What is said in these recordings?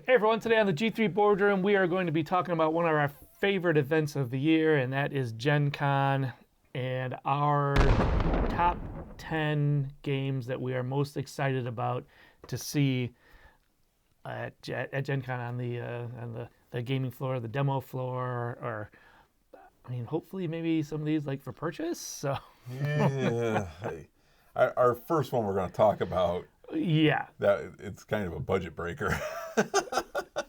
Hey everyone, today on the G3 Boardroom, we are going to be talking about one of our favorite events of the year, and that is GenCon, and our top 10 games that we are most excited about to see at GenCon on the gaming floor, the demo floor, or I mean, hopefully maybe some of these like for purchase. So Yeah. Our first one we're going to talk about, yeah, that it's kind of a budget breaker.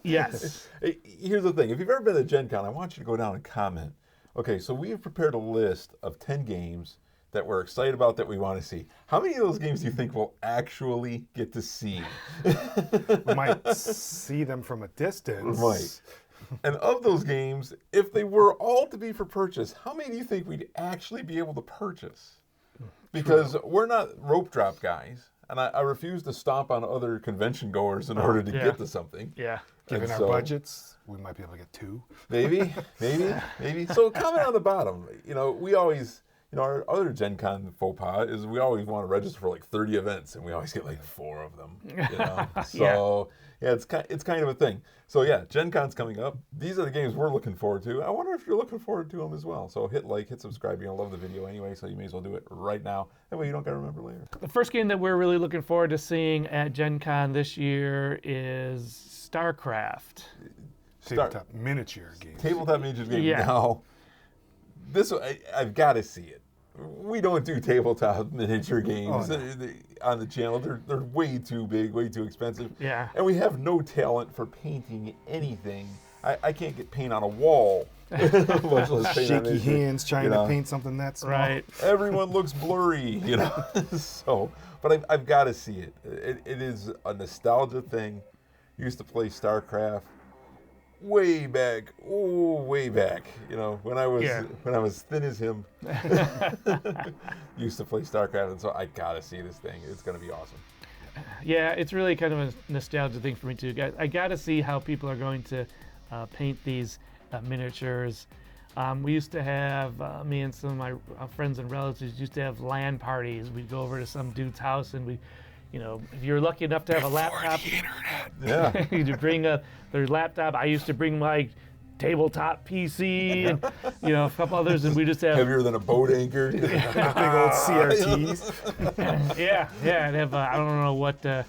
yes, Hey, here's the thing. If you've ever been to Gen Con, I want you to go down and comment. Okay, so we have prepared a list of 10 games that we're excited about that we want to see. How many of those games do you think we'll actually get to see? We might see them from a distance. Right. And of those games, if they were all to be for purchase, how many do you think we'd actually be able to purchase? Because we're not rope drop guys, and I refuse to stomp on other convention goers in order to yeah. get to something. yeah. Given And our so- budgets, we might be able to get two. Maybe. So comment on the bottom. You know, we always, our other Gen Con faux pas is we always want to register for like 30 events, and we always get like 4 of them. So yeah, it's kind of a thing. So yeah, Gen Con's coming up. These are the games we're looking forward to. I wonder if you're looking forward to them as well. So hit like, hit subscribe. You're gonna love the video anyway, so you may as well do it right now. That way you don't gotta remember later. The first game that we're really looking forward to seeing at Gen Con this year is StarCraft. Tabletop miniature games. Tabletop miniatures game. Yeah. Now, this I've got to see it. We don't do tabletop miniature games on the channel. They're way too big, way too expensive. Yeah. And we have no talent for painting anything. I can't get paint on a wall. Much less paint on Shaky anything, hands trying to paint something that small. Right. Everyone looks blurry, So, but I've got to see it. It is a nostalgia thing. Used to play StarCraft way back, when I was thin as him. Used to play StarCraft, and so I gotta see this thing. It's gonna be awesome. Yeah, it's really kind of a nostalgia thing for me too. I got to see how people are going to paint these miniatures. We used to have, me and some of my friends and relatives used to have LAN parties. We'd go over to some dude's house and if you're lucky enough to have a laptop, Yeah. you'd bring their laptop. I used to bring my tabletop PC and a couple others, and we just have Heavier than a boat anchor. Big old CRTs. yeah, and have I don't know what it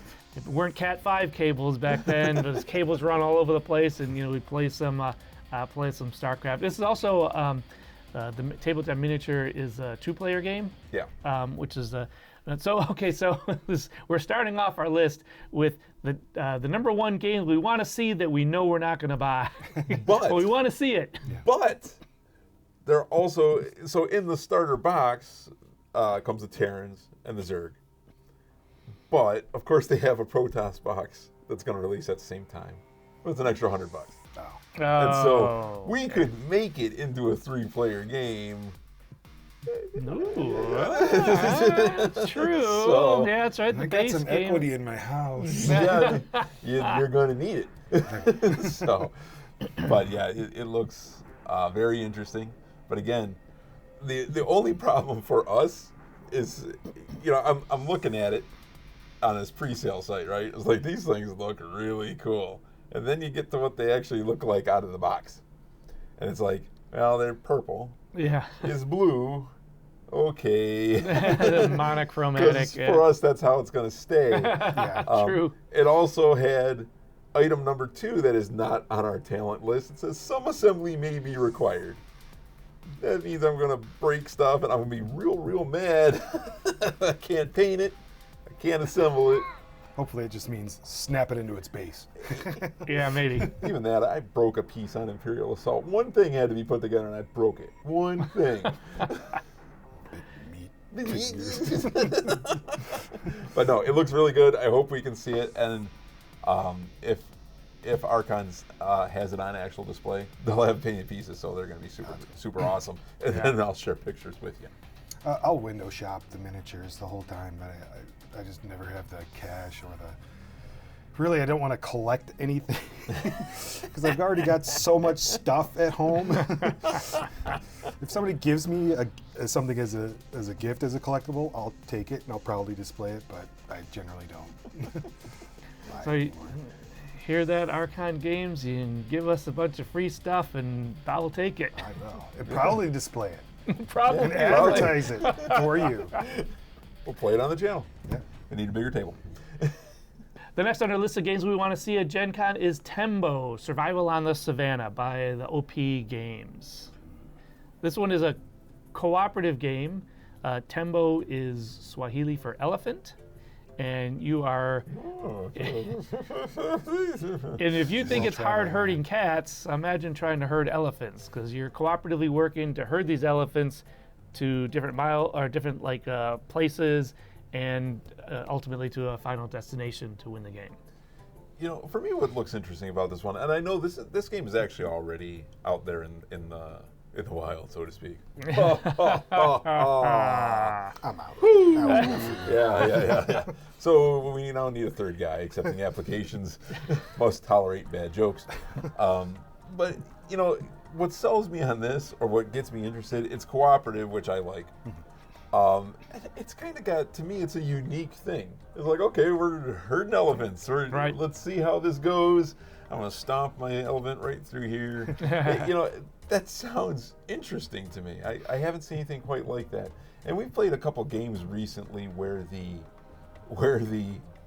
weren't Cat 5 cables back then, but his cables run all over the place, and we play some StarCraft. This is also the tabletop miniature is a 2-player game. Yeah. Which is so we're starting off our list with the number one game we want to see that we know we're not going to buy, but we want to see it. But they're also in the starter box comes the Terrans and the Zerg. But of course they have a Protoss box that's going to release at the same time. It's an extra $100. And so we could make it into a 3-player game. Ooh, that's true. So- Yeah, that's right. The I got base some game. equity in my house. Yeah, you're going to need it. But yeah, it looks very interesting. But again, the only problem for us is, I'm looking at it on this pre-sale site, right? It's like these things look really cool, and then you get to what they actually look like out of the box, and it's like, well, they're purple. Yeah. Is blue. Okay. Monochromatic. 'Cause for us, that's how it's going to stay. Yeah. True. It also had item number 2 that is not on our talent list. It says some assembly may be required. That means I'm going to break stuff and I'm going to be real mad. I can't paint it. I can't assemble it. Hopefully it just means snap it into its base. Yeah, maybe. Even that, I broke a piece on Imperial Assault. One thing had to be put together and I broke it. One thing. But no, it looks really good. I hope we can see it. And if Archons has it on actual display, they'll have painted pieces, so they're going to be super awesome. And then I'll share pictures with you. I'll window shop the miniatures the whole time, but I just never have the cash or the... Really, I don't want to collect anything because I've already got so much stuff at home. If somebody gives me something as a gift, as a collectible, I'll take it and I'll probably display it, but I generally don't. So hear that, Archon Games? You can give us a bunch of free stuff, and I'll take it. I will. And probably display it. Probably. And advertise it for you. We'll play it on the channel. Yeah. We need a bigger table. The next on our list of games we want to see at Gen Con is Tembo, Survival on the Savannah by the OP Games. This one is a cooperative game. Tembo is Swahili for elephant. And you are, and if you think it's hard herding cats, imagine trying to herd elephants, because you're cooperatively working to herd these elephants to different places, and ultimately to a final destination to win the game. You know, for me, what looks interesting about this one, and I know this game is actually already out there in the wild, so to speak. I'm out. Yeah. So we now need a third guy accepting applications, must tolerate bad jokes. But, you know, what sells me on this, or what gets me interested, it's cooperative, which I like. It's kind of got, to me, it's a unique thing. It's like, okay, we're herding elephants. Right. Let's see how this goes. I'm going to stomp my elephant right through here. You know, that sounds interesting to me. I haven't seen anything quite like that. And we've played a couple games recently where the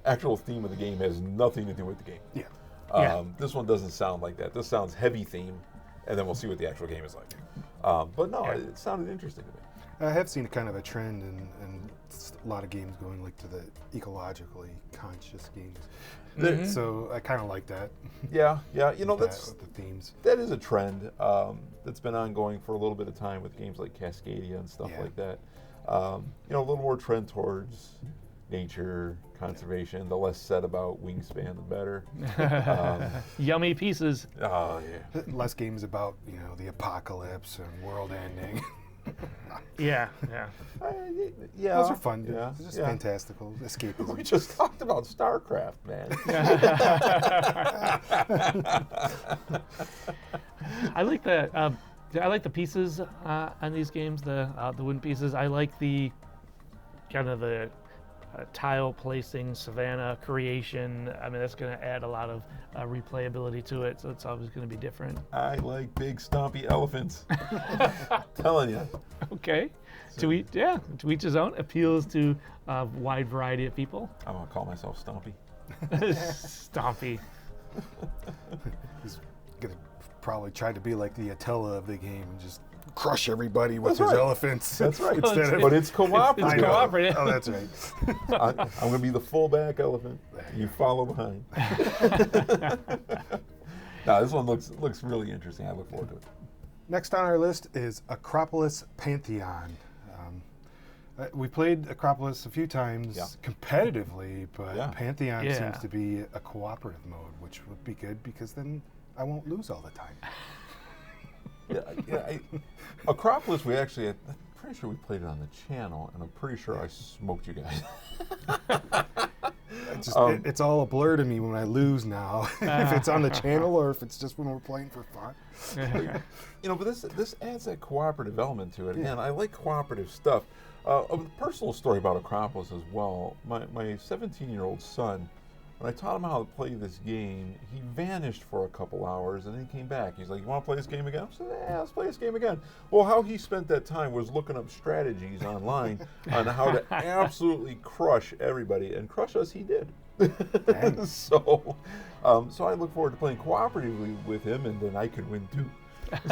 actual theme of the game has nothing to do with the game. Yeah. This one doesn't sound like that. This sounds heavy theme, and then we'll see what the actual game is like. But no, it sounded interesting to me. I have seen kind of a trend in a lot of games going like to the ecologically conscious games. So I kind of like that. Yeah. You know, with that's the themes. that is a trend that's been ongoing for a little bit of time with games like Cascadia and stuff like that. You know, a little more trend towards nature, conservation. The less said about wingspan, the better. Yummy pieces. Oh yeah. Less games about, you know, the apocalypse and world ending. Yeah. Yeah. Those are fun. Yeah. It's just fantastical escapism. We just talked about StarCraft, man. I like the pieces on these games, the wooden pieces. I like the kind of the tile placing, Savannah creation. I mean, that's going to add a lot of replayability to it, so it's always going to be different. I like big stompy elephants. Telling you. Okay. To each his own. Appeals to a wide variety of people. I'm gonna call myself Stompy. Stompy. He's gonna probably try to be like the Attila of the game and just crush everybody with That's his right. elephants. That's right. Instead of, But it's cooperative. It's cooperative. Oh, that's right. I'm gonna be the fullback elephant. You follow behind. No, this one looks really interesting. I look forward to it. Next on our list is Acropolis Pantheon. We played Acropolis a few times competitively, but Pantheon seems to be a cooperative mode, which would be good because then I won't lose all the time. Acropolis, I'm pretty sure we played it on the channel, and I'm pretty sure I smoked you guys. It's all a blur to me when I lose now, if it's on the channel or if it's just when we're playing for fun. You know, but this adds that cooperative element to it. And I like cooperative stuff. A personal story about Acropolis as well. My 17-year-old son, when I taught him how to play this game, he vanished for a couple hours and then he came back. He's like, "You want to play this game again?" I said, "Yeah, let's play this game again." Well, how he spent that time was looking up strategies online on how to absolutely crush everybody, and crush us he did. So I look forward to playing cooperatively with him, and then I could win too.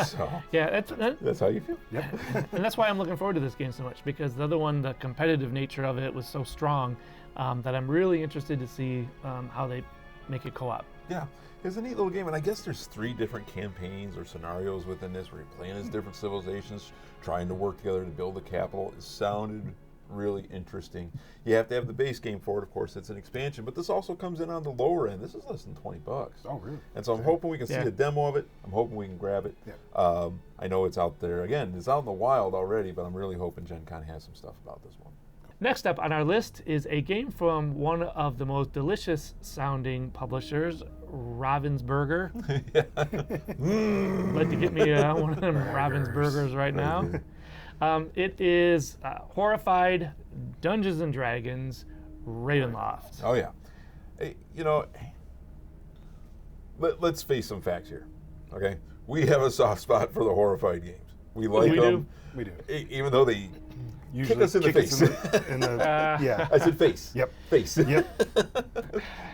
So that's how you feel. Yep. And that's why I'm looking forward to this game so much, because the other one, the competitive nature of it was so strong that I'm really interested to see how they make it co-op. Yeah, it's a neat little game, and I guess there's 3 different campaigns or scenarios within this where you're playing as different civilizations, trying to work together to build a capital. It sounded really interesting. You have to have the base game for it, of course. It's an expansion, but this also comes in on the lower end. This is less than $20. Oh, really? And so I'm hoping we can see a demo of it. I'm hoping we can grab it. Yeah. I know it's out there. Again, it's out in the wild already, but I'm really hoping GenCon has some stuff about this one. Next up on our list is a game from one of the most delicious sounding publishers, Ravensburger. Like to get me one of them Ravensburgers right now. It is Horrified Dungeons and Dragons Ravenloft. Oh yeah. Hey, you know, let's face some facts here. Okay, we have a soft spot for the horrified games. We like We them. We do. Even though they Usually kick us in the face. Yeah. I said face. Yep. Face. Yep.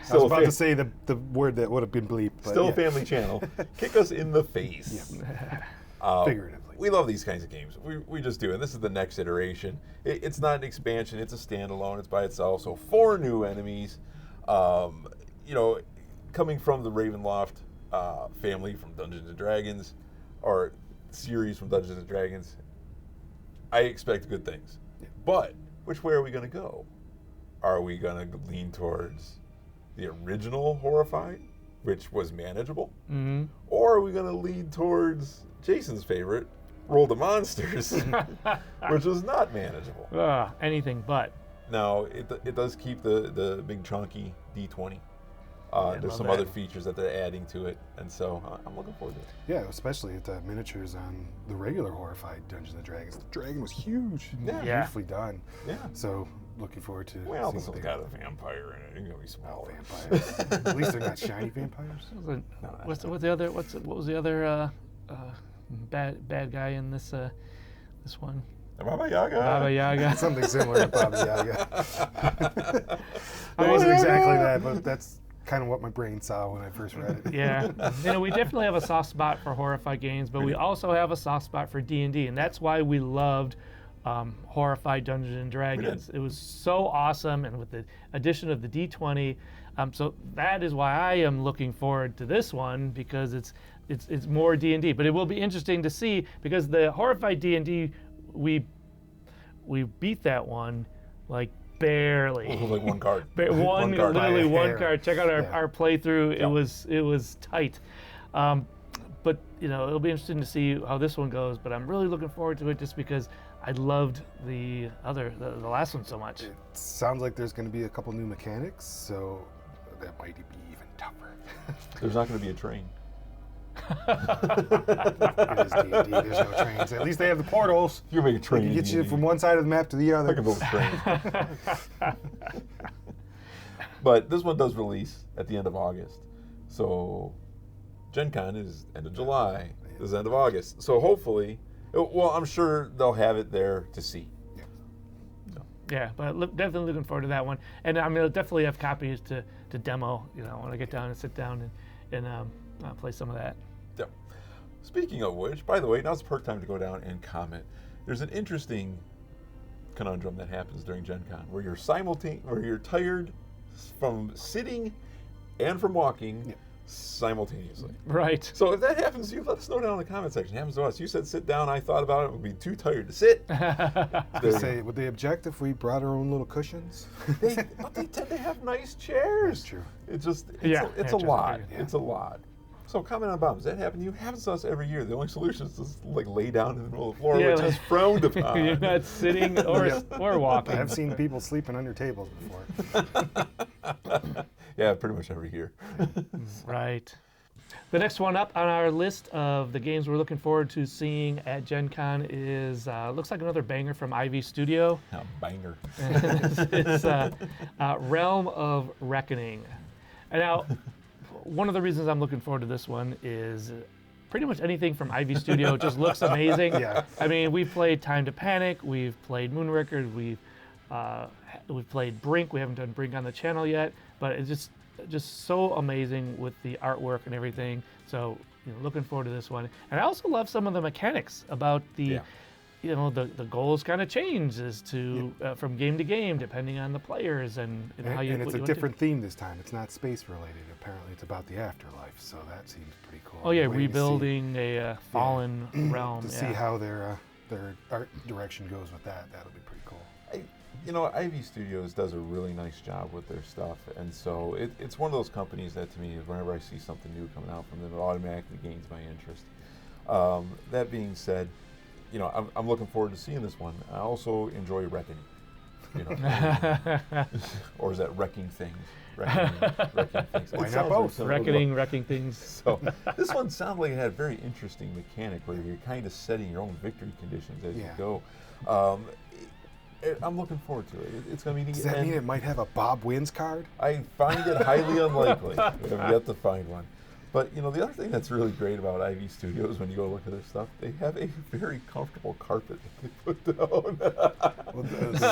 I was about to say the word that would have been bleeped. But Still yeah. a family channel. Kick us in the face. Figuratively. We love these kinds of games. We just do. And this is the next iteration. It's not an expansion. It's a standalone. It's by itself. So 4 new enemies. Coming from the Ravenloft family from Dungeons & Dragons, or series from Dungeons & Dragons, I expect good things. Yeah. But which way are we going to go? Are we going to lean towards the original Horrified, which was manageable? Mm-hmm. Or are we going to lean towards Jason's favorite, Roll the Monsters, which was not manageable? Anything but. Now, it does keep the big chunky D20. There's love some that. other features that they're adding to it, and so I'm looking forward to it. Yeah, especially at the miniatures on the regular Horrified Dungeons and Dragons. The dragon was huge. Yeah. Beautifully done. Yeah. So looking forward to Well, seeing this what one's they got a vampire in it. It's gonna be smaller. vampires. At least they're not shiny vampires. What's the other? What was the other bad guy in this one? Baba Yaga. Baba Yaga. Something similar to Baba Yaga. It wasn't exactly that, but that's kind of what my brain saw when I first read it. Yeah, we definitely have a soft spot for horrified games, but we also have a soft spot for D&D, and that's why we loved Horrified Dungeons and Dragons. It was so awesome, and with the addition of the D20, so that is why I am looking forward to this one, because it's more D&D. But it will be interesting to see, because the Horrified D&D, we beat that one like barely. It was like one card. One card. literally By a one hair. card. Check out Yeah. our playthrough. Yeah. It was tight, but it'll be interesting to see how this one goes. But I'm really looking forward to it, just because I loved the last one so much. It sounds like there's going to be a couple new mechanics, so that might be even tougher. There's not going to be a train. It is D&D. There's no trains. At least they have the portals. You can make a They train. can in get you D&D. from one side of the map to the I other. can build a train. But this one does release at the end of August. So GenCon is end of July. This is end of August. So hopefully, well, I'm sure they'll have it there to see. Yeah, but definitely looking forward to that one. And I'm gonna definitely have copies to demo. When I get down and sit down and play some of that. Yeah. Speaking of which, by the way, now's the perfect time to go down and comment. There's an interesting conundrum that happens during Gen Con where you're tired from sitting and from walking simultaneously. Right. So if that happens to you, let us know down in the comment section. It happens to us. You said sit down. I thought about it. Would be too tired to sit. Would they object if we brought our own little cushions? But they tend to have nice chairs. That's true. It's just, it's Yeah, a yeah, lot. yeah. It's a lot. So comment on bombs. That happen to you? Happens to us every year. The only solution is to just lay down in the middle of the floor, Yeah, which like- is frowned upon. You're not sitting or walking. I've seen people sleeping under tables before. Yeah, pretty much every year. Right. The next one up on our list of the games we're looking forward to seeing at Gen Con is, looks like another banger from Ivy Studio. A banger. It's Realm of Reckoning. And now, one of the reasons I'm looking forward to this one is pretty much anything from Ivy Studio just looks amazing. Yeah. I mean, we've played Time to Panic, we've played Moonraker, we've played Brink. We haven't done Brink on the channel yet, but it's just so amazing with the artwork and everything. So looking forward to this one. And I also love some of the mechanics about the the goals kind of change as to from game to game depending on the players and how you. And it's what a you want to- different theme this time. It's not space related. Apparently, it's about the afterlife. So that seems pretty cool. Oh yeah, Waiting to see- rebuilding a fallen realm. to see how their art direction goes with that. That'll be pretty cool. Ivy Studios does a really nice job with their stuff, and so it's one of those companies that, to me, whenever I see something new coming out from them, it automatically gains my interest. That being said, I'm looking forward to seeing this one. I also enjoy Reckoning. Or is that Wrecking Things? Wrecking Things. Why It not sounds both? similar. wrecking things. So this one sounded like it had a very interesting mechanic where you're kind of setting your own victory conditions as you go. I'm looking forward to it. It's going to be neat. Does that And mean it might have a Bob Wins card? I find it highly unlikely. We have yet to find one. But the other thing that's really great about Ivy Studios, when you go look at their stuff, they have a very comfortable carpet that they put down.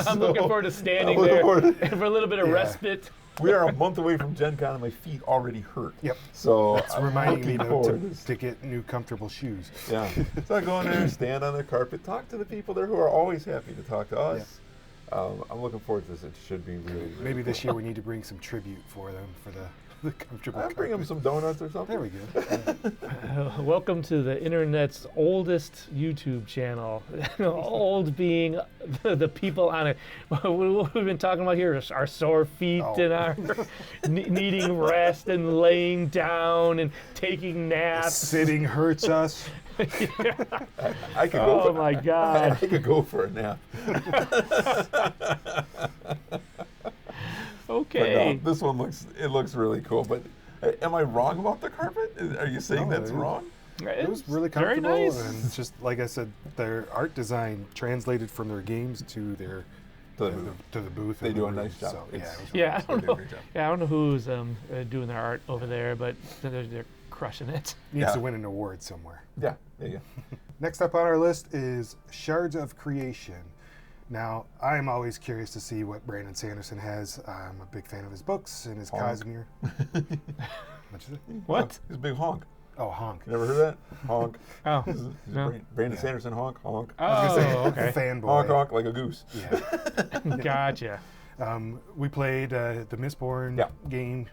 I'm looking forward to standing there for a little bit of respite. We are a month away from Gen Con and my feet already hurt. Yep. So It's reminding me to get new comfortable shoes. Yeah. So I go in there, stand on the carpet, talk to the people there who are always happy to talk to us. Yeah. I'm looking forward to this. It should be really Maybe this year we need to bring some tribute for them for the comfortable carpet. Bring them some donuts or something. There we go. Welcome to the internet's oldest YouTube channel. Old being the people on it. What we've been talking about here is our sore feet and our needing rest and laying down and taking naps. Sitting hurts us. I could go. Oh my God! I could go for a nap. Okay. But no, this one looks really cool. But am I wrong about the carpet? Are you saying that's wrong? It was really comfortable, very nice. And just like I said, their art design translated from their games to their to the booth. They do a nice job. So, I don't know who's doing their art over there, but they're crushing it. Needs to win an award somewhere. Yeah. Next up on our list is Shards of Creation. Now, I'm always curious to see what Brandon Sanderson has. I'm a big fan of his books and his Cosmere. What'd you say? What? He's a big honk. Oh, honk. You never heard that? Honk. Oh, no. Brandon Sanderson, honk. Oh, okay. Fanboy. Honk like a goose. Yeah. Gotcha. We played the Mistborn game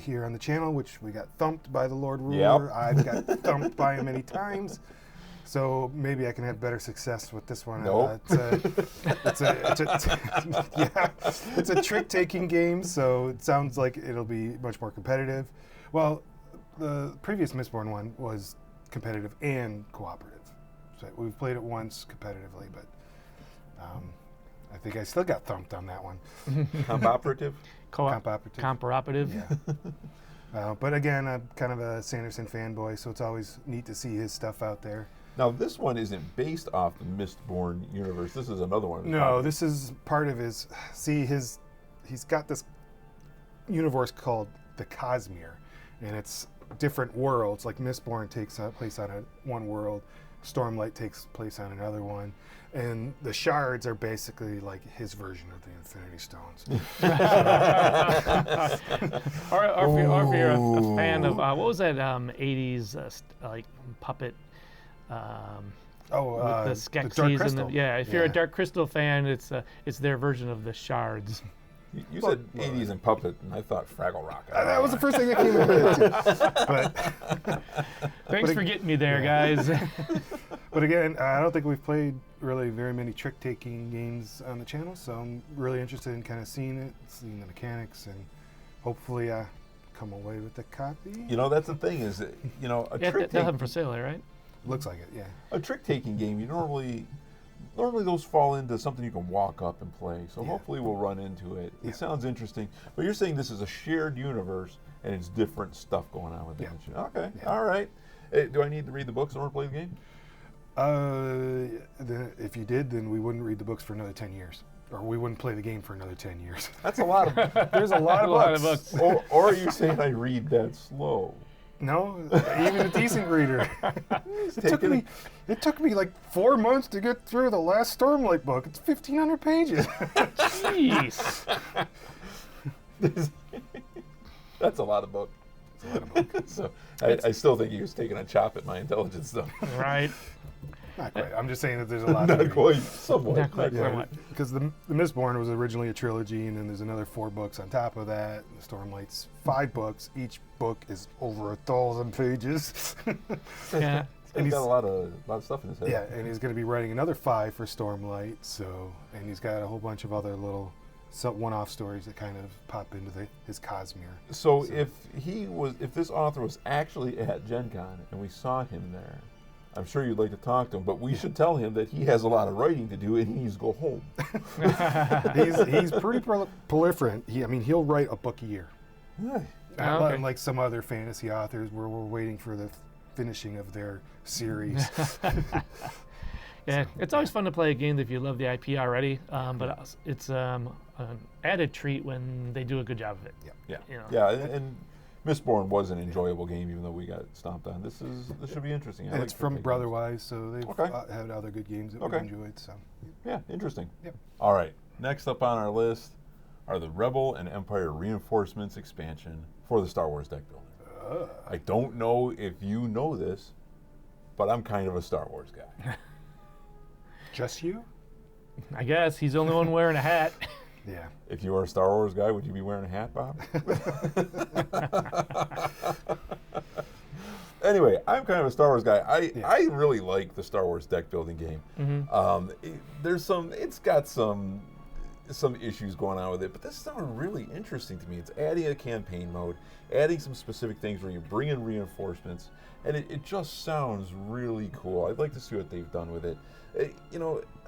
here on the channel, which we got thumped by the Lord Ruler. Yep. I've got thumped by him many times. So maybe I can have better success with this one. Nope. It's a trick-taking game, so it sounds like it'll be much more competitive. Well, the previous Mistborn one was competitive and cooperative. So we've played it once competitively, but I think I still got thumped on that one. Compoperative? Comparative. Yeah. But again, I'm kind of a Sanderson fanboy, so it's always neat to see his stuff out there. Now, this one isn't based off the Mistborn universe. This is another one. No, this is part of his. See, he's got this universe called the Cosmere, and it's different worlds. Like Mistborn takes place on one world, Stormlight takes place on another one, and the shards are basically like his version of the Infinity Stones. or if you're a fan of what was that 80s like puppet. The Skeksis Dark Crystal. If you're a Dark Crystal fan, it's their version of the shards. You said 80s and puppet, and I thought Fraggle Rock. That was the first thing that came into my head, too. Thanks for getting me there, guys. But again, I don't think we've played really very many trick-taking games on the channel, so I'm really interested in kind of seeing it, seeing the mechanics, and hopefully come away with a copy. That's the thing is, that, a trick. They'll have them for sale, right? Looks like it, yeah. A trick-taking game, you normally those fall into something you can walk up and play. So hopefully we'll run into it. It sounds interesting. But you're saying this is a shared universe and it's different stuff going on with it. Okay, all right. Do I need to read the books in order to play the game? If you did, then we wouldn't read the books for another 10 years. Or we wouldn't play the game for another 10 years. That's a lot of There's a lot of books. Or are you saying I read that slow? No, even a decent reader. It took me like 4 months to get through the last Stormlight book. It's 1,500 pages. Jeez. That's a lot of book. So I still think he was taking a chop at my intelligence, though. Right. Not quite. I'm just saying that there's a lot. Not quite. Somewhat. Not quite. Somewhat. Because the Mistborn was originally a trilogy, and then there's another 4 books on top of that. The Stormlight's 5 books. Each book is over 1,000 pages. Yeah. He's got a lot of stuff in his head. Yeah, and he's going to be writing another 5 for Stormlight. And he's got a whole bunch of other little one-off stories that kind of pop into his Cosmere. So if this author was actually at GenCon and we saw him there, I'm sure you'd like to talk to him, but we should tell him that he has a lot of writing to do and he needs to go home. He's pretty proliferant. He'll write a book a year. Yeah. Unlike some other fantasy authors where we're waiting for the finishing of their series. Yeah, it's always fun to play a game if you love the IP already, but it's an added treat when they do a good job of it. Yeah, and Mistborn was an enjoyable game, even though we got stomped on. This should be interesting. And it's from Brotherwise, so they've Okay. had other good games that Okay. we enjoyed. So Yeah, interesting. Yep. All right, next up on our list are the Rebel and Empire Reinforcements expansion for the Star Wars deck builder. I don't know if you know this, but I'm kind of a Star Wars guy. just you? I guess he's the only one wearing a hat. Yeah. If you were a Star Wars guy, would you be wearing a hat, Bob? Anyway, I'm kind of a Star Wars guy. I really like the Star Wars deck building game. It's got some issues going on with it, but this is something really interesting to me. It's adding a campaign mode, adding some specific things where you bring in reinforcements, and it just sounds really cool. I'd like to see what they've done with it.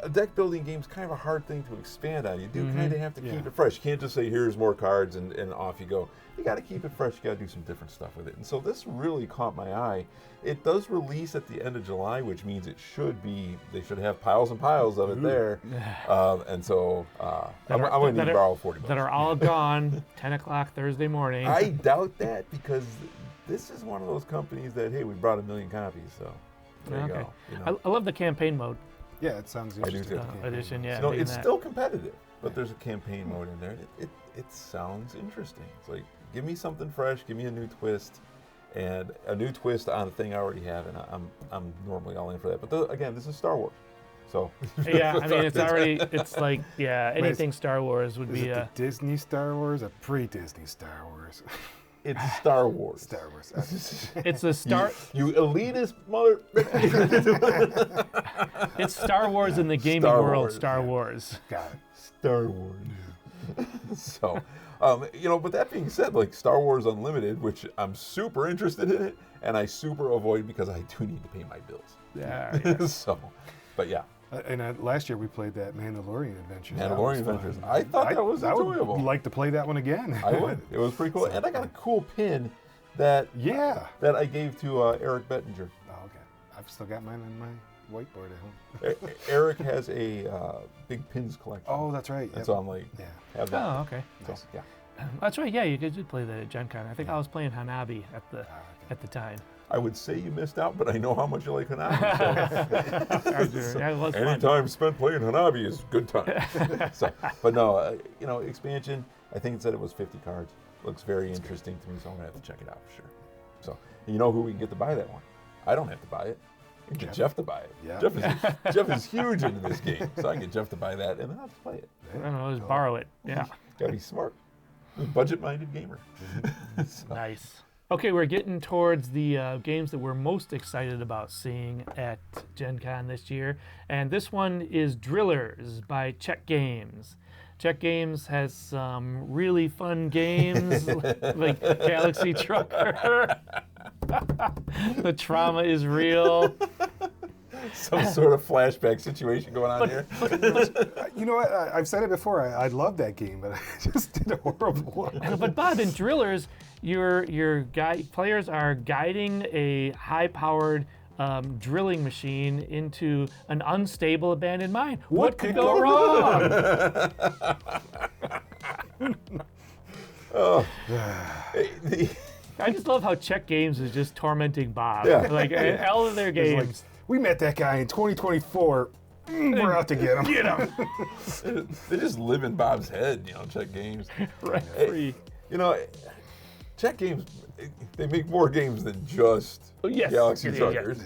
A deck building game is kind of a hard thing to expand on. You do kind of have to keep it fresh. You can't just say, here's more cards and off you go. You got to keep it fresh. You got to do some different stuff with it. And so this really caught my eye. It does release at the end of July, which means they should have piles and piles of it there. And so I'm going to need to borrow $40. That are all gone 10 o'clock Thursday morning. I doubt that, because this is one of those companies that, hey, we brought 1 million copies, so there you go. I love the campaign mode. Yeah, it sounds I do interesting. too. Edition, yeah. It's still competitive, but there's a campaign mode in there. It sounds interesting. It's like, give me something fresh, give me a new twist, and a new twist on a thing I already have, and I'm normally all in for that. But again, this is Star Wars, so yeah. I mean, it's like anything Star Wars would be the Disney Star Wars or pre-Disney Star Wars? It's Star Wars. Star Wars. It's a Star. You elitist mother. It's Star Wars in the gaming Star world. Wars, Star yeah. Wars. Got it. Star Wars. So, but that being said, like Star Wars Unlimited, which I'm super interested in it, and I super avoid because I do need to pay my bills. Yeah. So, but yeah. And last year we played that Mandalorian Adventures. Mandalorian Adventures. I thought that was enjoyable. I would like to play that one again. I would. It was pretty cool. And I got a cool pin that I gave to Eric Bettinger. Oh, okay. I've still got mine on my whiteboard at home. Eric has a big pins collection. Oh, that's right. And so I'm like, have that. Oh, okay. So, yeah. That's right. Yeah, you did play that at GenCon. I think I was playing Hanabi at the time. I would say you missed out, but I know how much you like Hanabi. So. Yeah, it was Any fun. time spent playing Hanabi is good time. But no, expansion. I think it said it was 50 cards. Looks very interesting to me, so I'm gonna have to check it out for sure. So, you know who we can get to buy that one? I don't have to buy it. I can get Jeff to buy it. Yeah. Jeff is huge into this game, so I can get Jeff to buy that, and then I'll just play it. I don't know, just borrow it. Yeah. Gotta be smart. Budget-minded gamer. So. Nice. Okay, we're getting towards the games that we're most excited about seeing at Gen Con this year. And this one is Drillers by Czech Games. Czech Games has some really fun games like Galaxy Trucker. The trauma is real. Some sort of flashback situation going on here. You know what? I've said it before. I love that game, but I just did a horrible one. But Bob, in Drillers, your players are guiding a high-powered drilling machine into an unstable abandoned mine. What could go wrong? I just love how Czech Games is just tormenting Bob. Yeah. Like all of their It's games. like, we met that guy in 2024. We're out to get him. Get him. They just live in Bob's head, Czech Games. Right. Free. Czech Games, they make more games than just Yes. Galaxy Yeah. Truckers.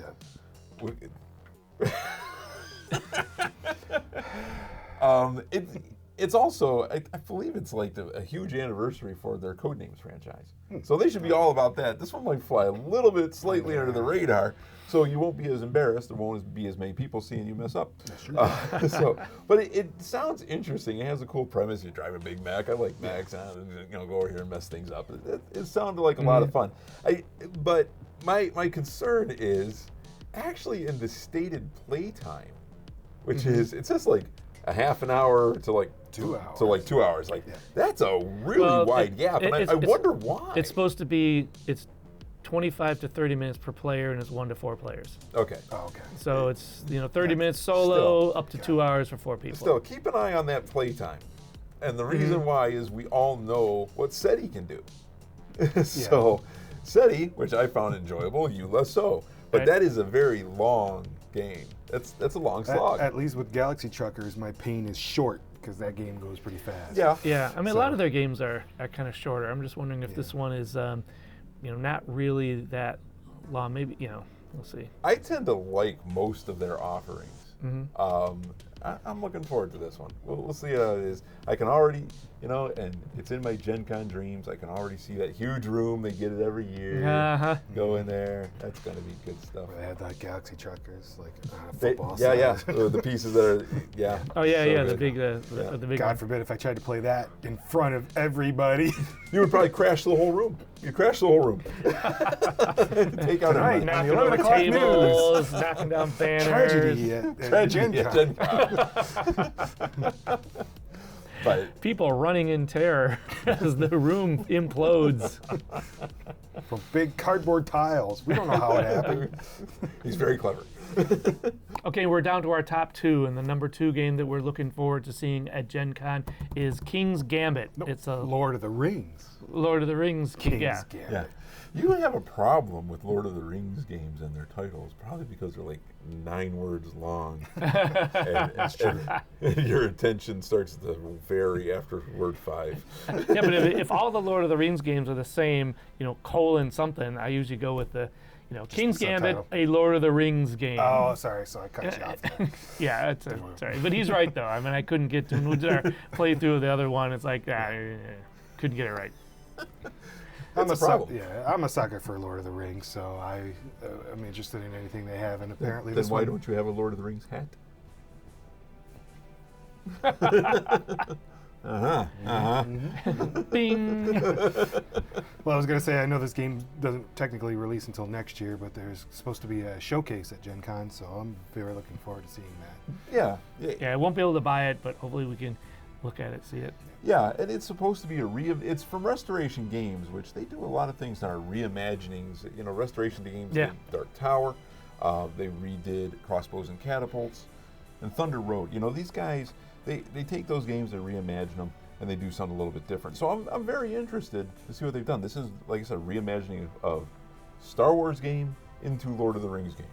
It's also, I believe it's like a huge anniversary for their Codenames franchise. So they should be all about that. This one might fly a little bit slightly under the radar, so you won't be as embarrassed. There won't be as many people seeing you mess up. But it sounds interesting. It has a cool premise. You drive a big Mac. I like Macs. Go over here and mess things up. It sounded like a lot of fun. But my concern is actually in the stated playtime, which is, it says like a half an hour to like 2 hours. to like 2 hours. Like that's a really wide gap, and I wonder why. It's supposed to be 25 to 30 minutes per player, and it's 1 to 4 players. Okay. Oh, okay. So it's 30 minutes solo, up to 2 hours for 4 people. Still, keep an eye on that playtime, and the reason why is we all know what SETI can do. So, SETI, which I found enjoyable, you less so. But Right. that is a very long game. That's a long slog. At least with Galaxy Truckers, my pain is short because that game goes pretty fast. Yeah. Yeah, I mean, a lot of their games are kind of shorter. I'm just wondering if this one is, not really that long. Maybe, we'll see. I tend to like most of their offerings. Mm-hmm. I'm looking forward to this one. We'll see how it is. I can already, and it's in my GenCon dreams. I can already see that huge room. They get it every year. Uh-huh. Go in there. That's going to be good stuff. Where they had like Galaxy Truckers, like They- football. yeah, size. the pieces that are, yeah. Oh, yeah, so yeah, the good. big, Yeah. the big God one. forbid if I tried to play that in front of everybody. You would probably crash the whole room. You crash the whole room. Take out Tonight, everybody. Knocking 11 over o'clock news. tables, knocking down banners. Tragedy at Tragedy at Gen Con. GenCon. But People running in terror as the room implodes. From big cardboard tiles. We don't know how it happened. he's very clever. Okay, we're down to our top two, and the number 2 game that we're looking forward to seeing at Gen Con is King's Gambit. It's a Lord of the Rings. Lord of the Rings. King's Yeah. Gambit. Yeah. You have a problem with Lord of the Rings games and their titles, probably because they're like 9 words long. and your attention starts to vary after word 5. Yeah, but if all the Lord of the Rings games are the same, colon something, I usually go with the, King's the Gambit, subtitle. a Lord of the Rings game. Oh, sorry. So I cut you off. Yeah, sorry. But he's right, though. I mean, I couldn't get to, when we did our playthrough of the other one, it's like, couldn't get it right. I'm That's a problem. I'm a sucker for Lord of the Rings, so I'm interested in anything they have, and apparently Then this why one. don't you have a Lord of the Rings hat? Bing! Well, I was gonna say I know this game doesn't technically release until next year, but there's supposed to be a showcase at Gen Con, so I'm very looking forward to seeing that. Yeah. Yeah, I won't be able to buy it, but hopefully we can look at it, see it. Yeah, and it's supposed to be it's from Restoration Games, which they do a lot of things that are reimaginings. Restoration Games Yeah. did Dark Tower, they redid Crossbows and Catapults, and Thunder Road. These guys, they take those games, they reimagine them, and they do something a little bit different. So I'm very interested to see what they've done. This is, like I said, reimagining of Star Wars game into Lord of the Rings game.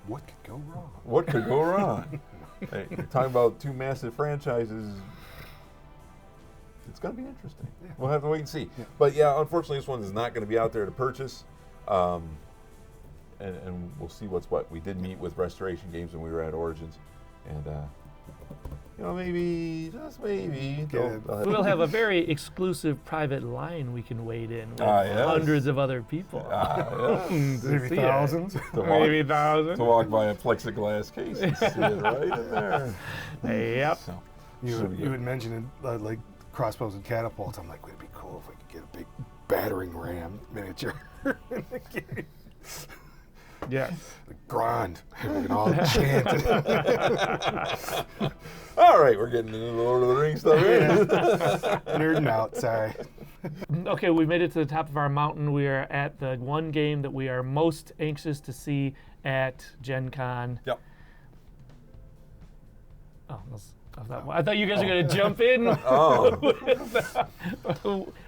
What could go wrong? What could go wrong? Hey, you're talking about 2 massive franchises. It's going to be interesting. Yeah. We'll have to wait and see. Yeah. But yeah, unfortunately, this one is not going to be out there to purchase. And we'll see what's what. We did meet with Restoration Games when we were at Origins. And, maybe, just maybe. We'll have a very exclusive private line we can wade in with yes. hundreds of other people. Yeah. To Maybe see it. thousands. To walk- Maybe 1,000. to walk by a plexiglass case and see it right in there. Yep. So, You should be good. had mentioned like crossbows and catapults. I'm like, would it be cool if we could get a big battering ram miniature in the game? Yeah. The Grand. We can all chant. All right, we're getting into the Lord of the Rings stuff here. Nerding out, sorry. Okay, we made it to the top of our mountain. We are at the one game that we are most anxious to see at Gen Con. Yep. Oh, I thought you guys were going to jump in Oh,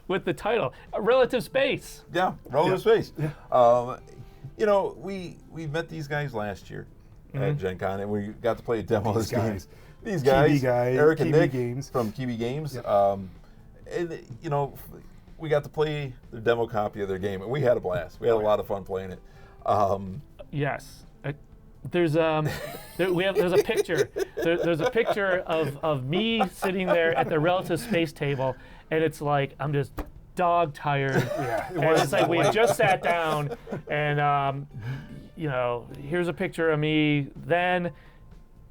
with the title. Relative Space. yeah, Relative Space. We met these guys last year at Gen Con, and we got to play a demo of this game. guys. These guys, Kiwi guys, Eric and Kiwi Nick Games. from Kiwi Games. Yep. And, we got to play the demo copy of their game, and we had a blast. We had a lot of fun playing it. Yes. There's there's a picture. There's a picture of me sitting there at the Relative Space table, and it's like I'm just dog tired. Yeah, it And was it's like we just sat down, and here's a picture of me then,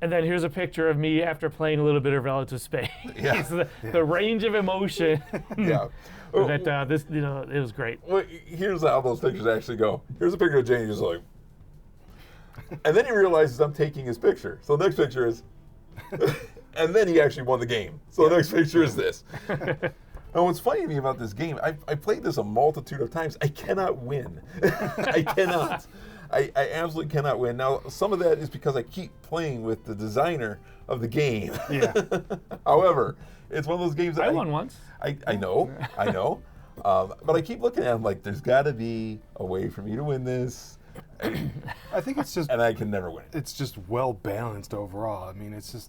and then here's a picture of me after playing a little bit of Relative Space. Yeah. The range of emotion Yeah. that it was great. Well, here's how those pictures actually go. Here's a picture of Jane, just like, and then he realizes I'm taking his picture. So the next picture is, and then he actually won the game. So the next picture is this. And what's funny to me about this game, I played this a multitude of times. I cannot win. I cannot. I absolutely cannot win. Now, some of that is because I keep playing with the designer of the game. Yeah. However, it's one of those games that I won once. I know. But I keep looking at them like there's got to be a way for me to win this, I think it's just and I can never win it. it's just well balanced overall. I mean, it's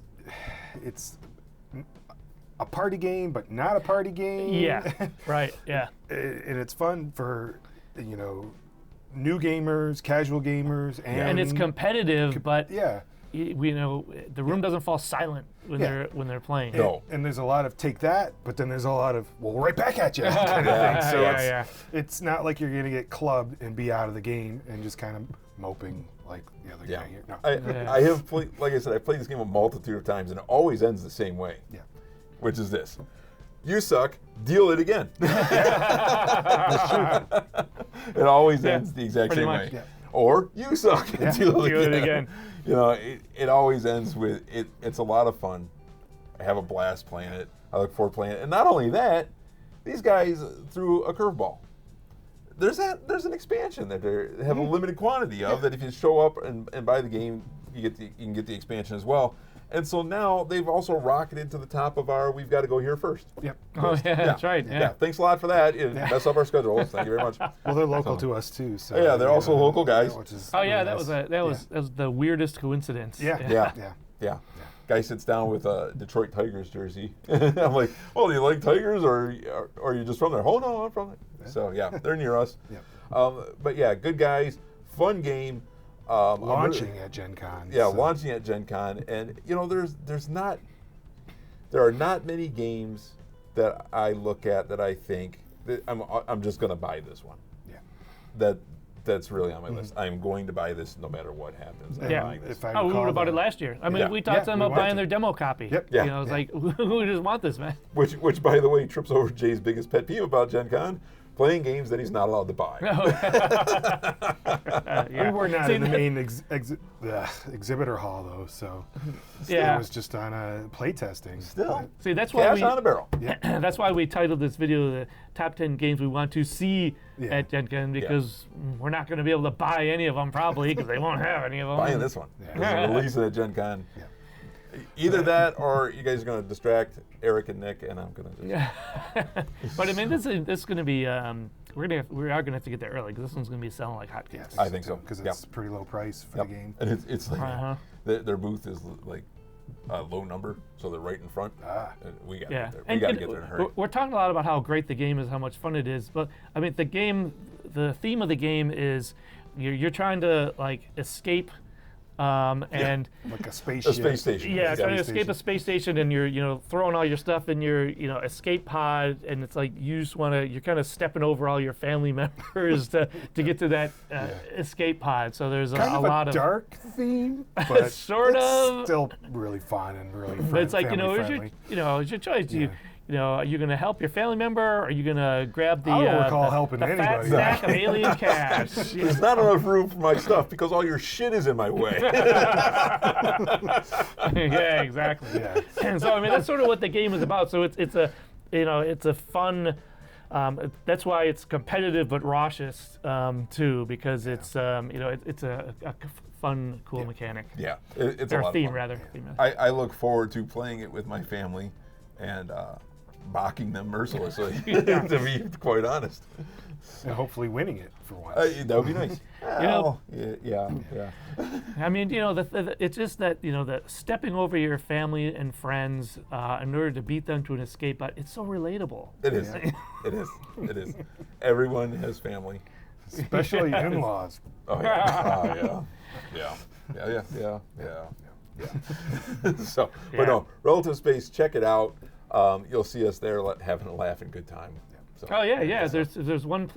a party game, but not a party game. Yeah. Right. Yeah. And it's fun for new gamers, casual gamers, And it's competitive, but yeah. we know the room doesn't fall silent when they're playing. No. And there's a lot of take that, but then there's a lot of right back at you kind of thing. So it's not like you're gonna get clubbed and be out of the game and just kind of moping like the other guy here. No. I have played, like I said, I've played this game a multitude of times, and it always ends the same way. Yeah. Which is this: you suck, deal it again. It always ends the exact pretty same much. way. Yeah. Or you suck, deal it again. It always ends with it. It's a lot of fun. I have a blast playing it. I look forward to playing it. And not only that, these guys threw a curveball. There's an expansion that they have a limited quantity of. That if you show up and buy the game, you can get the expansion as well. And so now they've also rocketed to the top of our we've got to go here first. Yep. Oh yeah, that's right. Yeah. Thanks a lot for that. It messed up our schedule. Thank you very much. Well, they're local to us too. So Yeah, they're also local guys. Which is Oh yeah, really that nice. was the weirdest coincidence. Yeah. Yeah. Guy sits down with a Detroit Tigers jersey. I'm like, well, do you like Tigers or are you just from there? Oh, no, I'm from there. So, yeah, they're near us. Yeah. But, yeah, good guys, fun game. Launching at GenCon. Yeah, launching at GenCon. And, there are not many games that I look at that I think, that I'm just going to buy this one. Yeah. That's really on my list. I'm going to buy this no matter what happens. I'm Yeah. buying this. If I Oh, we recall wrote about that. it last year. I mean, we talked to them we about wanted buying to. their demo copy. Yep. Yeah. It's like, who just want this, man? Which, by the way, trips over Jay's biggest pet peeve about Gen Con, playing games that he's not allowed to buy. We were not in the main exhibitor hall though, so Yeah. it was just on a play testing. Still, See, that's why cash on a barrel. that's why we titled this video the top 10 games we want to see Yeah. at Gen Con, because we're not going to be able to buy any of them probably because they won't have any of them. Buying this one. Yeah. This is releasing at Gen Con. Yeah. Either that or you guys are going to distract Eric and Nick, and I'm going to just... Yeah. But I mean, this is going to be we are going to have to get there early because this one's going to be selling like hotcakes. I think so. Because Yep. it's pretty low price for Yep. the game. And it's like Uh-huh. their booth is like a low number, so they're right in front. And we got to Yeah, get there. We got to get there in a hurry. We're talking a lot about how great the game is, how much fun it is, but I mean, the theme of the game is you're trying to like escape, and Like a spaceship. A space station. yeah, trying to space escape a space station, and you're throwing all your stuff in your escape pod, and it's like you're kind of stepping over all your family members to get to that escape pod. So there's Kind a of lot a of dark theme, but Sort it's of. still really fun and really But it's like family it's friendly. it's your choice. Are you going to help your family member? Or are you going to grab the I don't recall the, helping the fat anybody. stack of alien cash? There's not enough room for my stuff because all your shit is in my way. Yeah, exactly. Yeah. And so I mean that's sort of what the game is about. So it's a fun. That's why it's competitive but raucous too, because it's it's a fun, cool mechanic. Yeah, it's Or a lot theme of fun. rather. I look forward to playing it with my family and mocking them mercilessly, to be quite honest. And hopefully winning it for once. That would be nice. know- Yeah. I mean, it's just that the stepping over your family and friends in order to beat them to an escape, but it's so relatable. It is. It is. Everyone has family. Especially in-laws. Oh yeah. So, but no, Relative Space. Check it out. You'll see us there having a laugh and good time. So, Oh yeah. There's one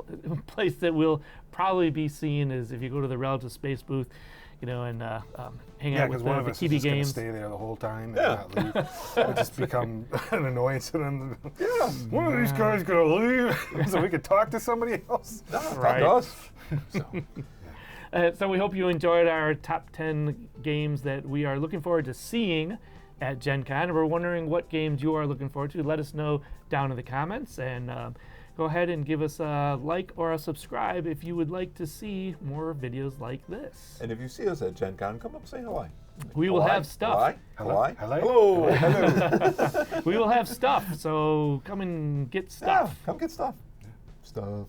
place that we'll probably be seeing is if you go to the Relative Space booth, and hang Yeah, out because with one of the us is TV just going to games. stay there the whole time and not leave. It'll just become an annoyance to them. One of these guys going to leave so we could talk to somebody else. talk Right. to us. So, So we hope you enjoyed our top 10 games that we are looking forward to seeing at Gen Con. We're wondering what games you are looking forward to. Let us know down in the comments, and go ahead and give us a like or a subscribe if you would like to see more videos like this. and if you see us at Gen Con, come up and say hello. We will have stuff. Hello. Hello. We will have stuff, so come and get stuff. Yeah, come get stuff. stuff.